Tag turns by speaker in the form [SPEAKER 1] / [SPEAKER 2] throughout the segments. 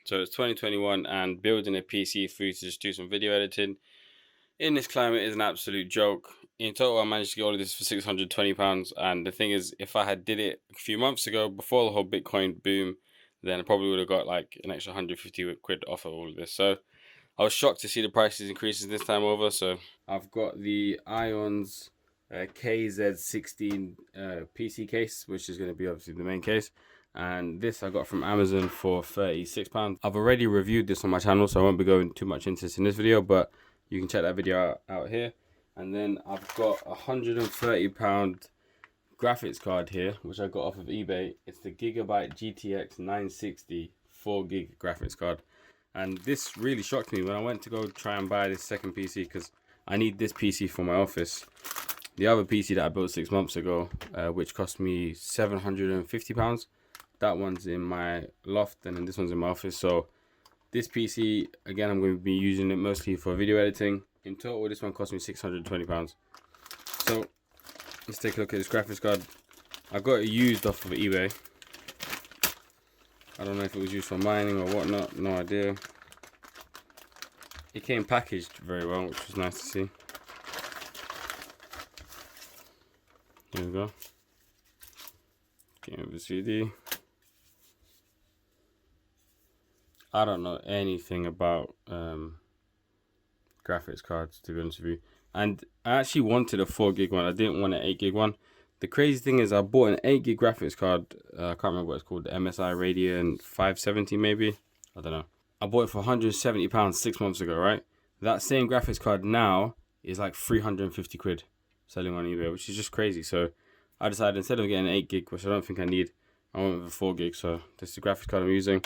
[SPEAKER 1] So it's 2021 and building a PC for you to just do some video editing in this climate is an absolute joke. In total, I managed to get all of this for £620. And the thing is, if I had did it a few months ago before the whole Bitcoin boom, then I probably would have got like an extra 150 quid off of all of this. So I was shocked to see the prices increases this time over. So I've got the ionz KZ16 PC case, which is going to be obviously the main case. And this I got from Amazon for £36. I've already reviewed this on my channel, so I won't be going too much into this in this video, but you can check that video out here. And then I've got a £130 graphics card here, which I got off of eBay. It's the Gigabyte GTX 960 4GB graphics card. And this really shocked me when I went to go try and buy this second PC, because I need this PC for my office. The other PC that I built 6 months ago, which cost me £750, that one's in my loft, and then this one's in my office. So this PC, again, I'm going to be using it mostly for video editing. In total, this one cost me £620. So let's take a look at this graphics card. I got it used off of eBay. I don't know if it was used for mining or whatnot, no idea. It came packaged very well, which was nice to see. There we go. Came with the CD. I don't know anything about graphics cards, to be honest with you. And I actually wanted a 4GB one. I didn't want an 8GB one. The crazy thing is I bought an 8GB graphics card. I can't remember what it's called. The MSI Radeon 570 maybe. I don't know. I bought it for £170 6 months ago, right? That same graphics card now is like 350 quid selling on eBay, which is just crazy. So I decided instead of getting an 8GB, which I don't think I need, I went with a 4GB. So this is the graphics card I'm using.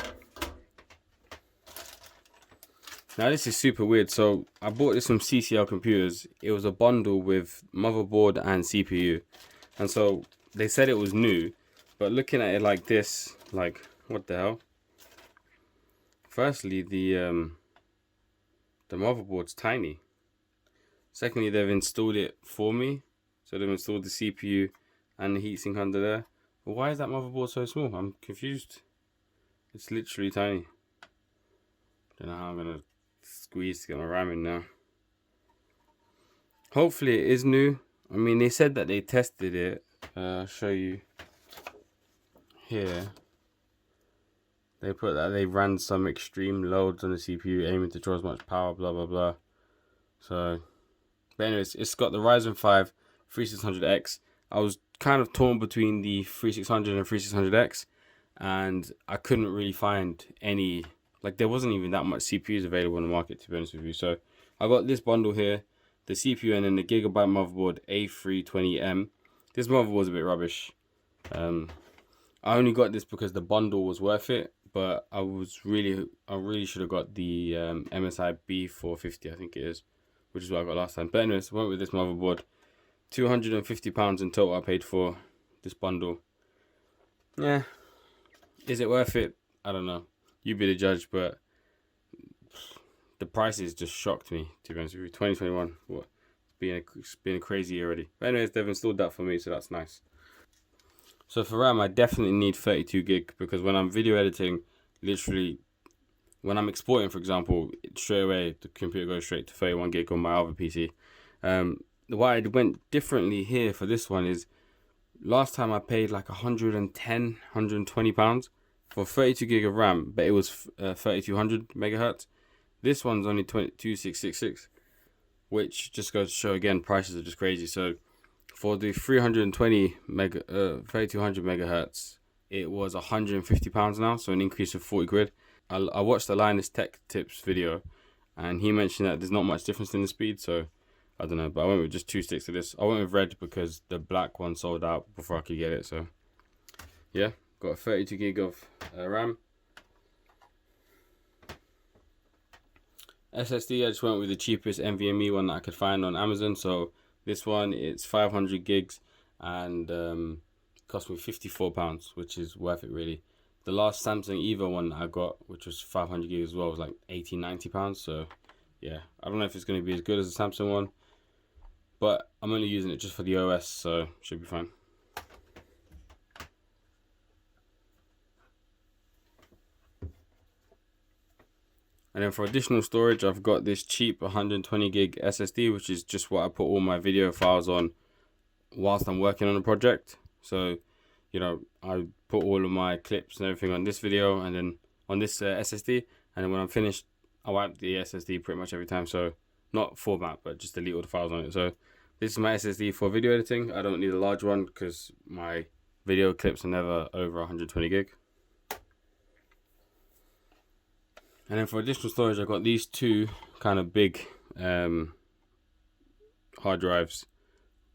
[SPEAKER 1] Now this is super weird. So I bought this from CCL Computers. It was a bundle with motherboard and CPU. And so they said it was new, but looking at it like this, like, what the hell? Firstly, the motherboard's tiny. Secondly, they've installed it for me. So they've installed the CPU and the heatsink under there. But why is that motherboard so small? I'm confused. It's literally tiny. Don't know how I'm gonna squeeze to get my RAM in now. Hopefully it is new. I mean, they said that they tested it. I'll show you here. They put that they ran some extreme loads on the CPU, aiming to draw as much power, blah blah blah. So, but anyways, it's got the Ryzen 5 3600X. I was kind of torn between the 3600 and 3600X, and I couldn't really find any. Like, there wasn't even that much CPUs available in the market, to be honest with you. So I got this bundle here, the CPU, and then the Gigabyte motherboard A320M. This motherboard's a bit rubbish. I only got this because the bundle was worth it, but I really should have got the MSI B450, I think it is, which is what I got last time. But anyways, I went with this motherboard. £250 in total I paid for this bundle. Yeah, is it worth it? I don't know. You be the judge, but the prices just shocked me, to be honest with you. 2021, what? It's been a crazy year already. But anyways, they've installed that for me, so that's nice. So for RAM, I definitely need 32GB, because when I'm video editing, literally, when I'm exporting, for example, straight away the computer goes straight to 31GB on my other PC. Why I went differently here for this one is, last time I paid like £120 for 32GB of RAM, but it was 3200 megahertz. This one's only 2666, which just goes to show again, prices are just crazy. So for the 3200 megahertz, it was £150 now, so an increase of 40 quid. I watched the Linus Tech Tips video, and he mentioned that there's not much difference in the speed, so I don't know, but I went with just 2 sticks of this. I went with red because the black one sold out before I could get it, so yeah, got 32GB of RAM. SSD, I just went with the cheapest NVMe one that I could find on Amazon. So this one, it's 500 gigs and cost me £54, which is worth it really. The last Samsung Evo one that I got, which was 500 gigs as well, was like £80–90. So yeah, I don't know if it's going to be as good as the Samsung one, but I'm only using it just for the OS, so should be fine. And then for additional storage, I've got this cheap 120 gig SSD, which is just what I put all my video files on whilst I'm working on a project. So, you know, I put all of my clips and everything on this video and then on this SSD. And then when I'm finished, I wipe the SSD pretty much every time. So not format, but just delete all the files on it. So this is my SSD for video editing. I don't need a large one because my video clips are never over 120 gig. And then for additional storage, I've got these two kind of big hard drives,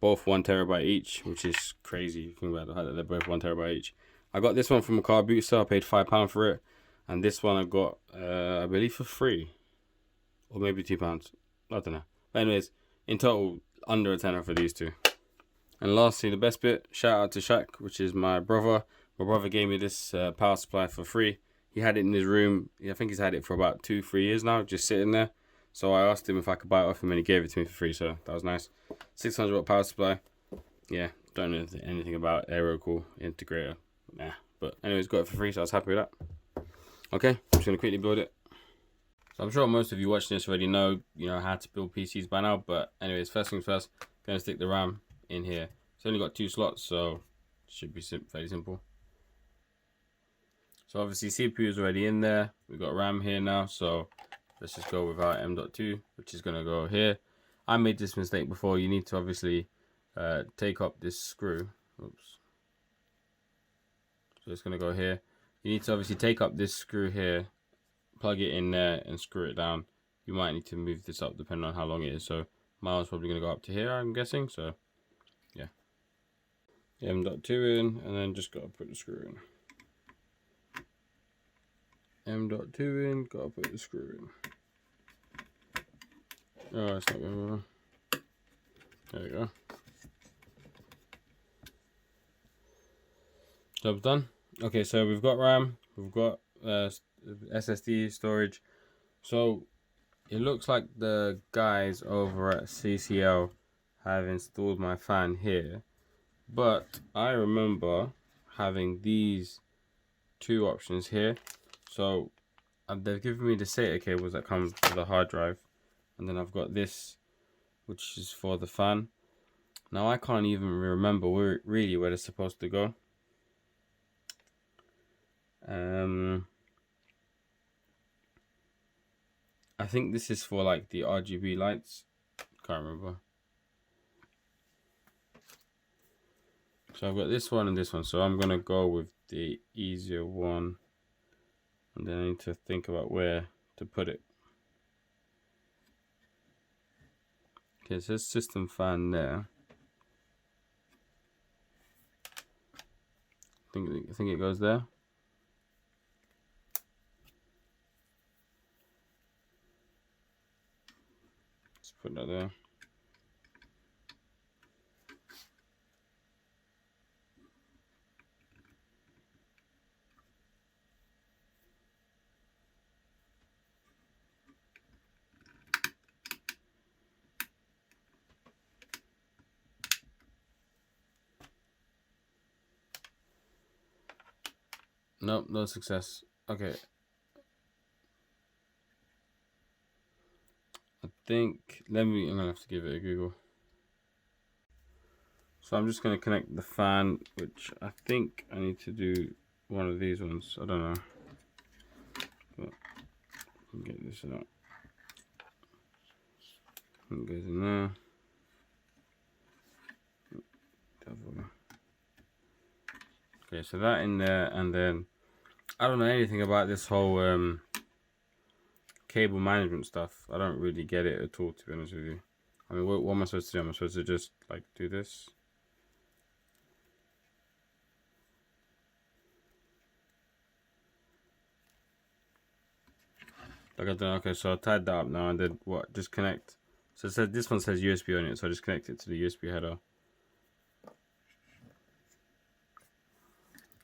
[SPEAKER 1] both 1 terabyte each, which is crazy. Think about the fact that they're both 1 terabyte each. I got this one from a car boot sale. I paid £5 for it, and this one I got, I believe, for free, or maybe £2. I don't know. But anyways, in total, under a tenner for these two. And lastly, the best bit, shout out to Shaq, which is my brother. My brother gave me this power supply for free. He had it in his room. I think he's had it for about 2-3 years now, just sitting there. So I asked him if I could buy it off him, and he gave it to me for free. So that was nice. 600 watt power supply. Yeah, don't know anything about AeroCool integrator. Nah, but anyways, got it for free, so I was happy with that. Okay, I'm just gonna quickly build it. So I'm sure most of you watching this already know, how to build PCs by now. But anyways, first things first, gonna stick the RAM in here. It's only got 2 slots, so it should be fairly simple. So obviously CPU is already in there. We've got RAM here now, so let's just go with our M.2, which is gonna go here. I made this mistake before. You need to obviously take up this screw. Oops. So it's gonna go here. You need to obviously take up this screw here, plug it in there, and screw it down. You might need to move this up depending on how long it is. So mine's probably gonna go up to here, I'm guessing. So yeah, M.2 in, and then just gotta put the screw in. M.2 in, gotta put the screw in. Oh, it's not going to. There we go. Job's done. Okay, so we've got RAM, we've got SSD storage. So it looks like the guys over at CCL have installed my fan here, but I remember having these 2 options here. So they've given me the SATA cables that come with the hard drive, and then I've got this, which is for the fan. Now I can't even remember where they're supposed to go. I think this is for like the RGB lights. Can't remember. So I've got this one and this one. So I'm gonna go with the easier one, and then I need to think about where to put it. Okay, it says system fan there. I think it goes there. Let's put that there. Nope, no success. Okay. I'm gonna have to give it a Google. So I'm just gonna connect the fan, which I think I need to do one of these ones. I don't know. But I can get this out. It goes in there. Okay, so that in there, and then I don't know anything about this whole cable management stuff. I don't really get it at all, to be honest with you. I mean, what am I supposed to do? Am I supposed to just like do this? Like I don't know. Okay, so I tied that up now, and then what? Just connect. So it said this one says USB on it, so I just connect it to the USB header.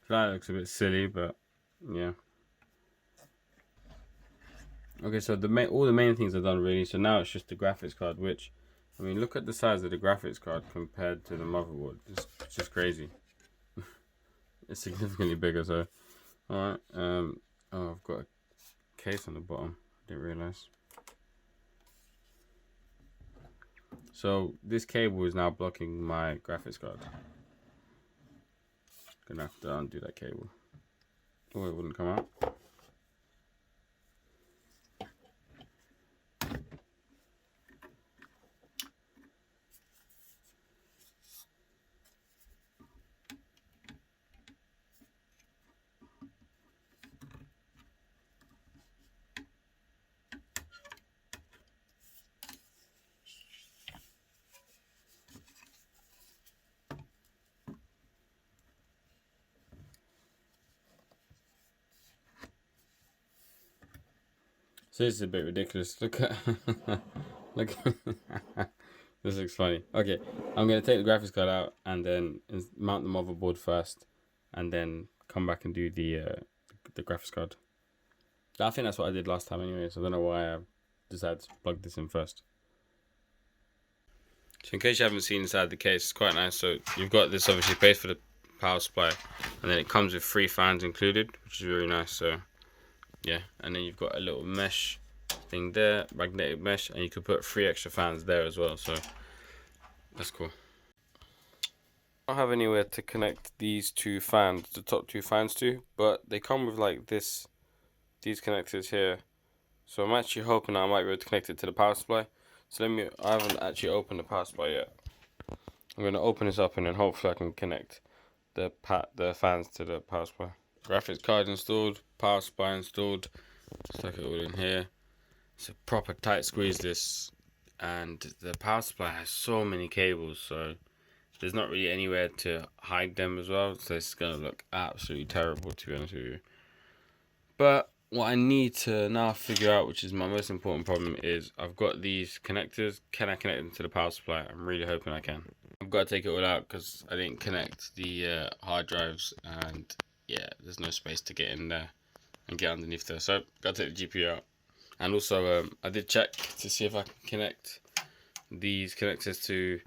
[SPEAKER 1] That looks a bit silly, but yeah. Okay, so all the main things are done really. So now it's just the graphics card, which, I mean, look at the size of the graphics card compared to the motherboard. It's just crazy. It's significantly bigger. So, all right. Oh, I've got a case on the bottom. Didn't realize. So this cable is now blocking my graphics card. Gonna have to undo that cable. Oh, it wouldn't come out. So this is a bit ridiculous. Look at look. This looks funny. Okay, I'm gonna take the graphics card out and then mount the motherboard first, and then come back and do the graphics card. I think that's what I did last time anyway, so I don't know why I decided to plug this in first. So in case you haven't seen inside the case, it's quite nice. So you've got this obviously pays for the power supply, and then it comes with 3 fans included, which is really nice. So yeah, and then you've got a little mesh thing there, magnetic mesh, and you could put 3 extra fans there as well. So that's cool. I don't have anywhere to connect these 2 fans, the top 2 fans to, but they come with like these connectors here. So I'm actually hoping I might be able to connect it to the power supply. So I haven't actually opened the power supply yet. I'm going to open this up and then hopefully I can connect the fans to the power supply. Graphics card installed, power supply installed. Stuck it all in here. It's a proper tight squeeze this, and the power supply has so many cables, so there's not really anywhere to hide them as well. So it's going to look absolutely terrible, to be honest with you. But what I need to now figure out, which is my most important problem, is I've got these connectors. Can I connect them to the power supply? I'm really hoping I can. I've got to take it all out because I didn't connect the hard drives, and yeah, there's no space to get in there and get underneath there. So got to take the GPU out. And also I did check to see if I can connect these connectors to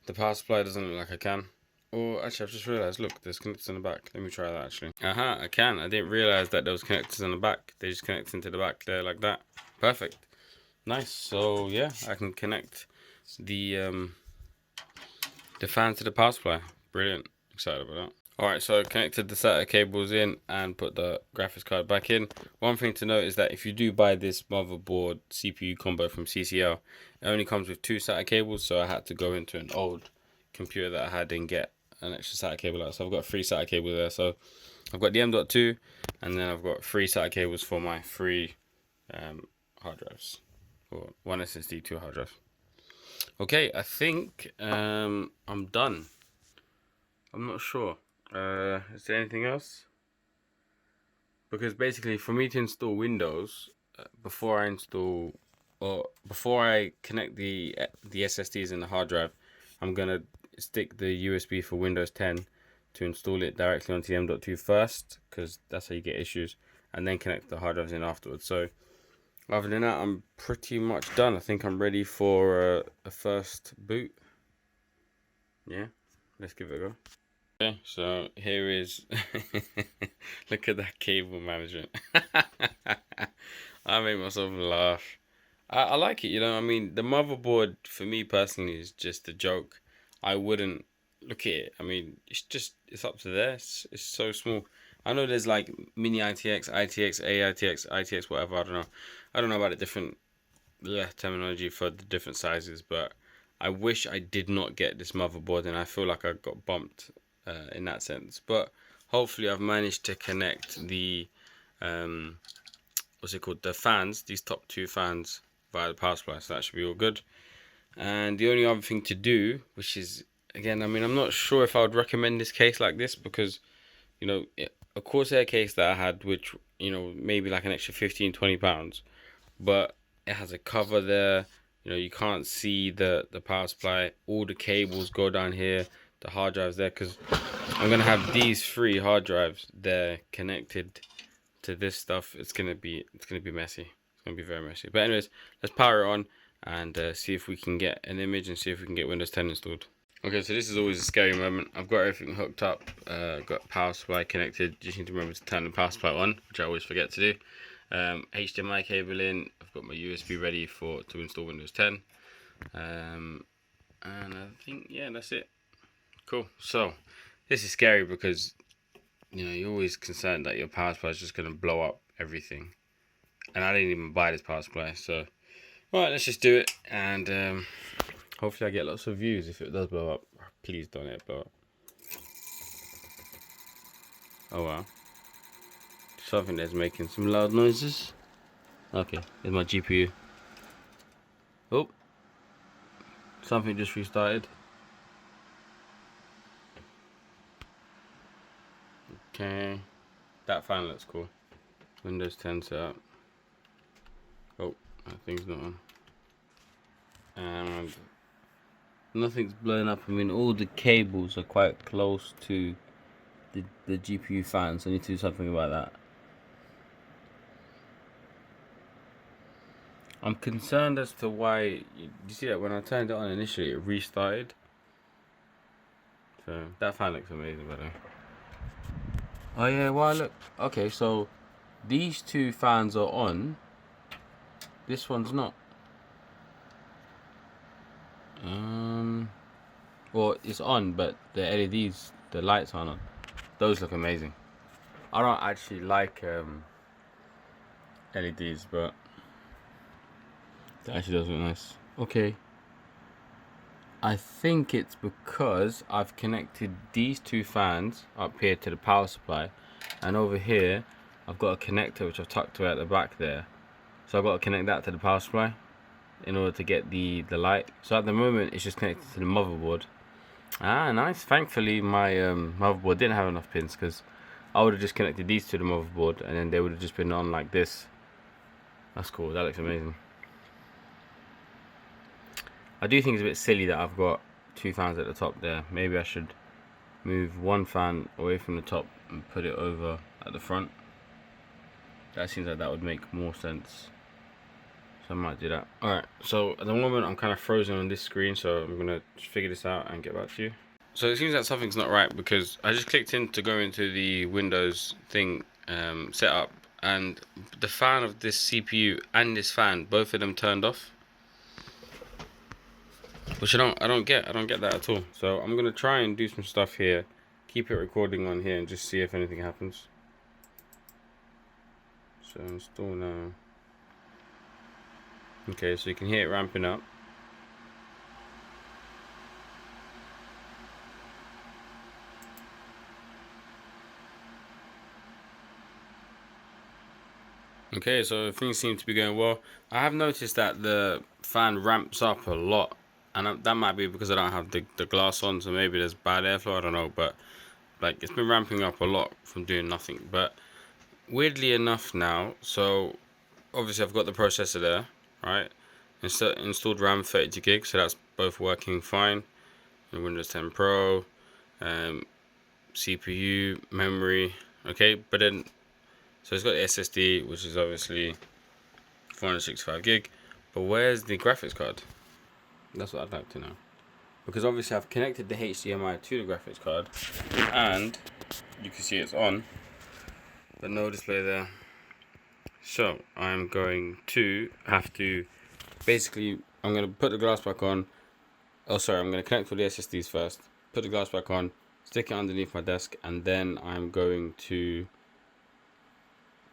[SPEAKER 1] the power supply. Doesn't look like I can. Or actually, I've just realised, look, there's connectors on the back. Let me try that actually. I can. I didn't realise that there was connectors on the back. They just connect into the back there like that. Perfect. Nice. So yeah, I can connect the fan to the power supply. Brilliant. Excited about that. Alright, so I connected the SATA cables in and put the graphics card back in. One thing to note is that if you do buy this motherboard CPU combo from CCL, it only comes with 2 SATA cables, so I had to go into an old computer that I had and get an extra SATA cable out. So I've got 3 SATA cables there. So I've got the M.2 and then I've got 3 SATA cables for my 3 hard drives, or 1 SSD, 2 hard drives. Okay, I think I'm done. I'm not sure. Is there anything else? Because basically, for me to install Windows, before I connect the SSDs in the hard drive, I'm gonna stick the USB for Windows 10 to install it directly onto the M.2 first, because that's how you get issues, and then connect the hard drives in afterwards. So other than that, I'm pretty much done. I think I'm ready for a first boot. Yeah, let's give it a go. Okay, so here is look at that cable management. I make myself laugh. I like it, you know. I mean, the motherboard for me personally is just a joke. I wouldn't look at it. I mean, it's up to there. It's so small. I know there's like mini ITX, ITX, AITX, ITX, whatever. I don't know about the different terminology for the different sizes, but I wish I did not get this motherboard, and I feel like I got bumped in that sense. But hopefully I've managed to connect the what's it called, the fans, these top 2 fans, via the power supply, so that should be all good. And the only other thing to do, which is, again, I mean, I'm not sure if I would recommend this case like this, because, you know, a Corsair case that I had, which, you know, maybe like an extra 15-20 pounds, but it has a cover there. You know, you can't see the power supply. All the cables go down here, the hard drives there, because I'm gonna have these 3 hard drives there connected to this stuff. It's gonna be messy. It's gonna be very messy. But anyways, let's power it on and see if we can get an image and see if we can get Windows 10 installed. Okay, so this is always a scary moment. I've got everything hooked up, got power supply connected. Just need to remember to turn the power supply on, which I always forget to do. HDMI cable in. I've got my USB ready to install Windows 10. And I think, yeah, that's it. Cool. So this is scary because, you know, you're always concerned that your power supply is just going to blow up everything. And I didn't even buy this power supply. So, right, let's just do it. And hopefully I get lots of views if it does blow up. Please don't let it blow up. Oh, wow. Something that's making some loud noises. Okay, there's my GPU. Oh. Something just restarted. Okay. That fan looks cool. Windows 10 setup. Oh, that thing's not on. And nothing's blowing up. I mean, all the cables are quite close to the GPU fan, so I need to do something about that. I'm concerned as to why. You see that when I turned it on initially, it restarted. So that fan looks amazing, by the way. Oh yeah, well look. Okay, so these two fans are on. This one's not. Well, it's on, but the LEDs, the lights aren't on. Those look amazing. I don't actually like LEDs, but that actually does look nice. Okay. I think it's because I've connected these two fans up here to the power supply, and over here I've got a connector which I've tucked away at the back there. So I've got to connect that to the power supply in order to get the light. So at the moment it's just connected to the motherboard. Ah, nice. Thankfully my motherboard didn't have enough pins, because I would have just connected these to the motherboard and then they would have just been on like this. That's cool. That looks amazing. I do think it's a bit silly that I've got two fans at the top there. Maybe I should move one fan away from the top and put it over at the front. That seems like that would make more sense. So I might do that. Alright, so at the moment I'm kind of frozen on this screen, so I'm going to figure this out and get back to you. So it seems that something's not right, because I just clicked in to go into the Windows thing setup, and the fan of this CPU and this fan, both of them turned off. Which I don't get that at all. So I'm going to try and do some stuff here, keep it recording on here and just see if anything happens. So install now. Okay, so you can hear it ramping up. Okay, so things seem to be going well. I have noticed that the fan ramps up a lot, and that might be because I don't have the glass on, so maybe there's bad airflow, I don't know, but like it's been ramping up a lot from doing nothing. But weirdly enough now, so obviously I've got the processor there, right? Installed RAM 32 gigs, so that's both working fine. Windows 10 Pro, CPU, memory, okay, but then so it's got the SSD, which is obviously 465 gig, but where's the graphics card? That's what I'd like to know, because obviously I've connected the HDMI to the graphics card, and you can see it's on, but no display there. So I'm going to have to basically, I'm going to put the glass back on. Oh sorry, I'm going to connect with the SSDs first, put the glass back on, stick it underneath my desk, and then I'm going to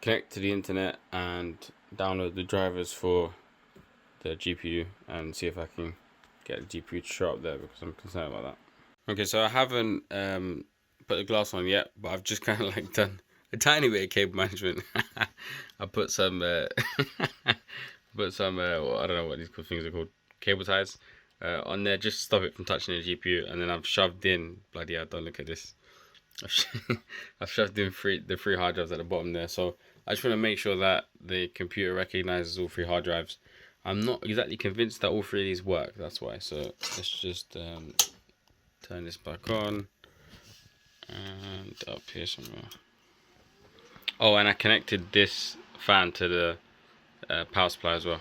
[SPEAKER 1] connect to the internet and download the drivers for the GPU and see if I can get the GPU to show up there, because I'm concerned about that. Okay, so I haven't put the glass on yet, but I've just kind of like done a tiny bit of cable management. I put some well, I don't know what these things are called, cable ties on there, just to stop it from touching the GPU, and then I've shoved in, bloody hell, don't look at this, I've shoved in the three hard drives at the bottom there. So I just want to make sure that the computer recognizes all three hard drives. I'm not exactly convinced that all three of these work, that's why. So let's just turn this back on and up here somewhere. Oh, and I connected this fan to the power supply as well,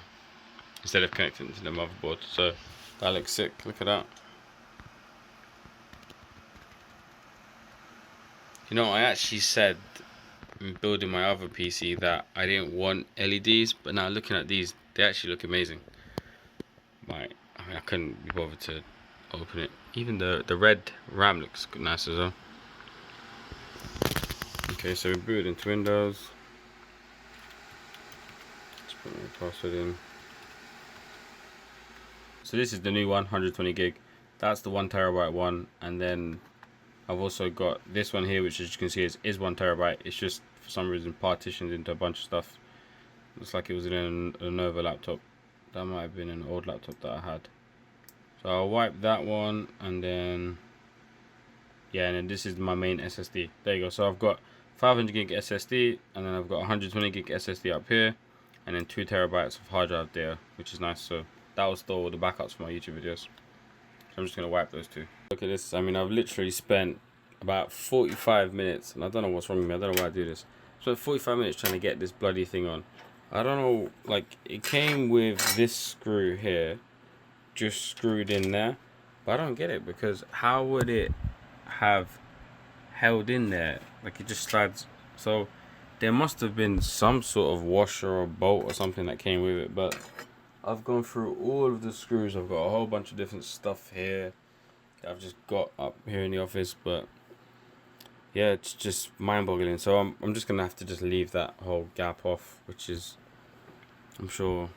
[SPEAKER 1] instead of connecting it to the motherboard. So that looks sick, look at that. You know, I actually said building my other PC that I didn't want LEDs, but now looking at these, they actually look amazing. I mean, I couldn't be bothered to open it. Even the red RAM looks nice as well. Okay, so we booted into Windows. Let's put my password in. So this is the new one, 120 gig. That's the 1TB one, and then I've also got this one here, which as you can see is 1TB. It's just for some reason partitioned into a bunch of stuff. Looks like it was in a Nova laptop. That might have been an old laptop that I had. So I'll wipe that one, and then yeah, and then this is my main SSD. There you go. So I've got 500 gig SSD, and then I've got 120 gig SSD up here, and then 2TB of hard drive there, which is nice. So that will store all the backups for my YouTube videos. So I'm just gonna wipe those two. Look at this. I mean, I've literally spent about 45 minutes, and I don't know what's wrong with me. I don't know why I do this. So 45 minutes trying to get this bloody thing on. I don't know, like, it came with this screw here, just screwed in there, but I don't get it, because how would it have held in there? Like, it just slides. So there must have been some sort of washer or bolt or something that came with it, but I've gone through all of the screws. I've got a whole bunch of different stuff here that I've just got up here in the office, but yeah, it's just mind-boggling. So I'm just gonna have to just leave that whole gap off, which is, I'm sure,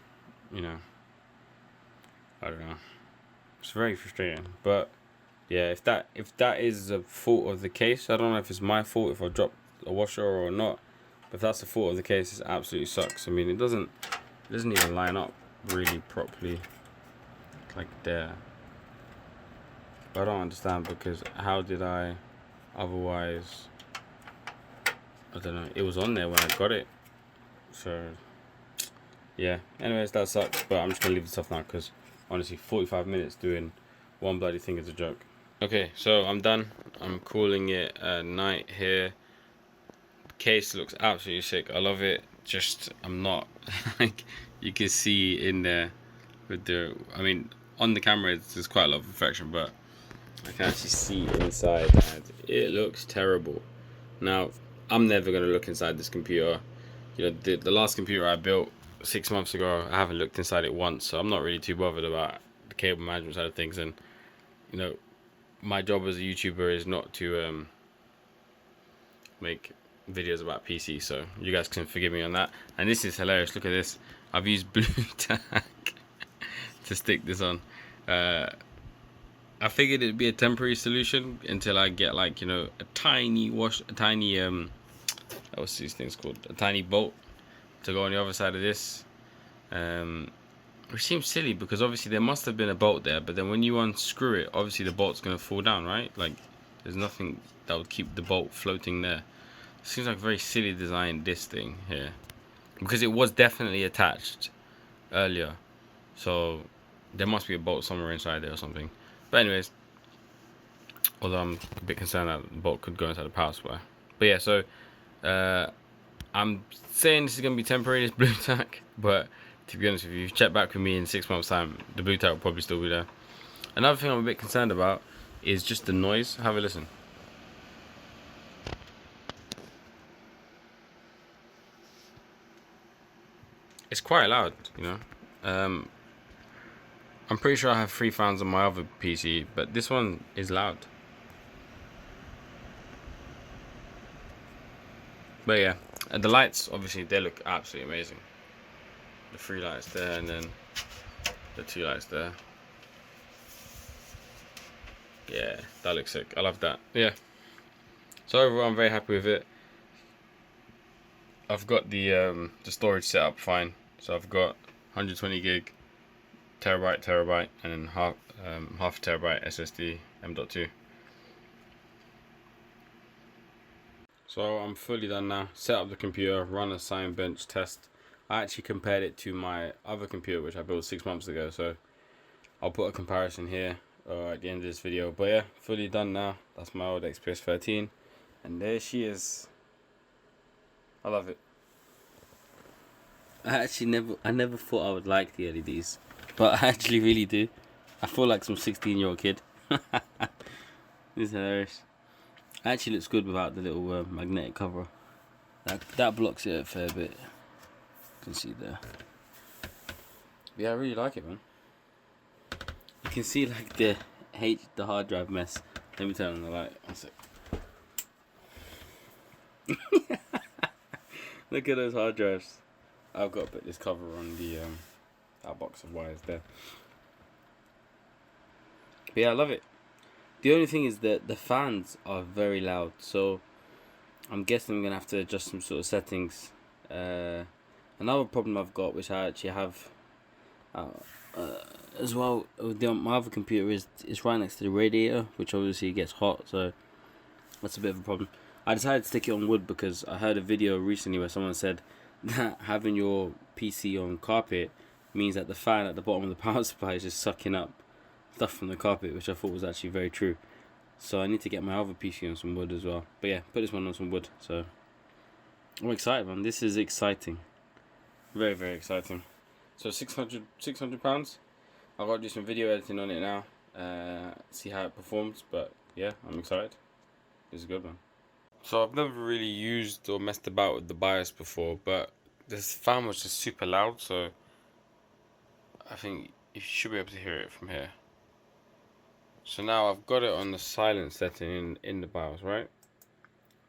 [SPEAKER 1] you know, I don't know, it's very frustrating. But yeah, if that is a fault of the case, I don't know if it's my fault if I dropped a washer or not, but if that's the fault of the case, it absolutely sucks. I mean, it doesn't even line up really properly, like there. But I don't understand, because how did I otherwise? I don't know, it was on there when I got it. So yeah, anyways, that sucks, but I'm just gonna leave this off now, because honestly 45 minutes doing one bloody thing is a joke. Okay, so I'm done. I'm calling it a night here. The case looks absolutely sick. I love it. Just, I'm not like, you can see in there with the, I mean, on the camera there's quite a lot of reflection, but I can actually see inside, and it looks terrible. Now, I'm never going to look inside this computer. You know, the last computer I built 6 months ago, I haven't looked inside it once, so I'm not really too bothered about the cable management side of things. And you know, my job as a YouTuber is not to make videos about PC, so you guys can forgive me on that. And this is hilarious. Look at this. I've used blue tack to stick this on. I figured it'd be a temporary solution until I get, like, you know, a tiny what's these things called, a tiny bolt to go on the other side of this, which seems silly, because obviously there must have been a bolt there, but then when you unscrew it, obviously the bolt's gonna fall down, right? Like, there's nothing that would keep the bolt floating there. It seems like a very silly design, this thing here, because it was definitely attached earlier, so there must be a bolt somewhere inside there or something. But anyways, although I'm a bit concerned that the bolt could go inside the power supply. But yeah, so I'm saying this is going to be temporary, this blue tack, but to be honest with you, check back with me in 6 months time, the blue tack will probably still be there. Another thing I'm a bit concerned about is just the noise. Have a listen. It's quite loud, you know. I'm pretty sure I have 3 fans on my other PC, but this one is loud. But yeah, and the lights, obviously, they look absolutely amazing. The 3 lights there, and then the 2 lights there. Yeah, that looks sick. I love that. Yeah. So overall, I'm very happy with it. I've got the storage set up fine. So I've got 120 gig, terabyte, and then half a terabyte SSD M.2. So I'm fully done now. Set up the computer, run a sign bench test. I actually compared it to my other computer, which I built 6 months ago. So I'll put a comparison here at the end of this video. But yeah, fully done now. That's my old XPS 13, and there she is. I love it. I never thought I would like the LEDs, but I actually really do. I feel like some 16-year-old kid. This is hilarious. It actually looks good without the little magnetic cover. That blocks it a fair bit. You can see there. Yeah, I really like it, man. You can see like the hard drive mess. Let me turn on the light. One sec. Look at those hard drives. I've got to put this cover on the that box of wires there. But yeah, I love it. The only thing is that the fans are very loud, so I'm guessing I'm gonna have to adjust some sort of settings. Another problem I've got, which I actually have as well with my other computer, is right next to the radiator, which obviously gets hot, so that's a bit of a problem. I decided to stick it on wood because I heard a video recently where someone said that having your PC on carpet means that the fan at the bottom of the power supply is just sucking up stuff from the carpet, which I thought was actually very true. So I need to get my other PC on some wood as well. But yeah, put this one on some wood. So I'm excited, man. This is exciting. Very, very exciting. So £600. I've got to do some video editing on it now. See how it performs. But yeah, I'm excited. This is a good one. So I've never really used or messed about with the BIOS before, but this fan was just super loud, so I think you should be able to hear it from here. So now I've got it on the silent setting in the BIOS, right?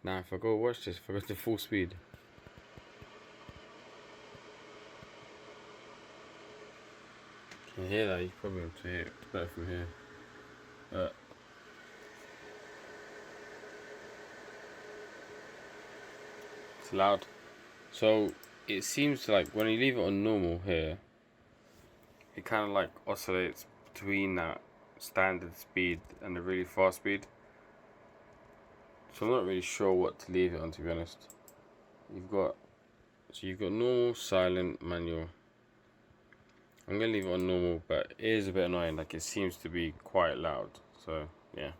[SPEAKER 1] Now if I go watch this, if I go to full speed, can you hear that? You probably have to hear it better from here. It's loud. So it seems like when you leave it on normal here, it kind of like oscillates between that standard speed and the really fast speed. So I'm not really sure what to leave it on, to be honest. You've got normal, silent, manual. I'm gonna leave it on normal, but it is a bit annoying. Like it seems to be quite loud. So yeah.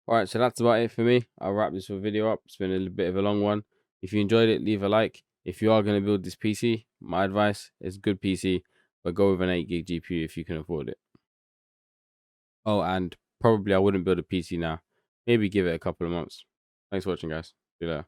[SPEAKER 1] Alright, so that's about it for me. I'll wrap this video up. It's been a little bit of a long one. If you enjoyed it, leave a like. If you are going to build this PC, my advice is good PC, but go with an 8 gig GPU if you can afford it. Oh, and probably I wouldn't build a PC now. Maybe give it a couple of months. Thanks for watching, guys. See you later.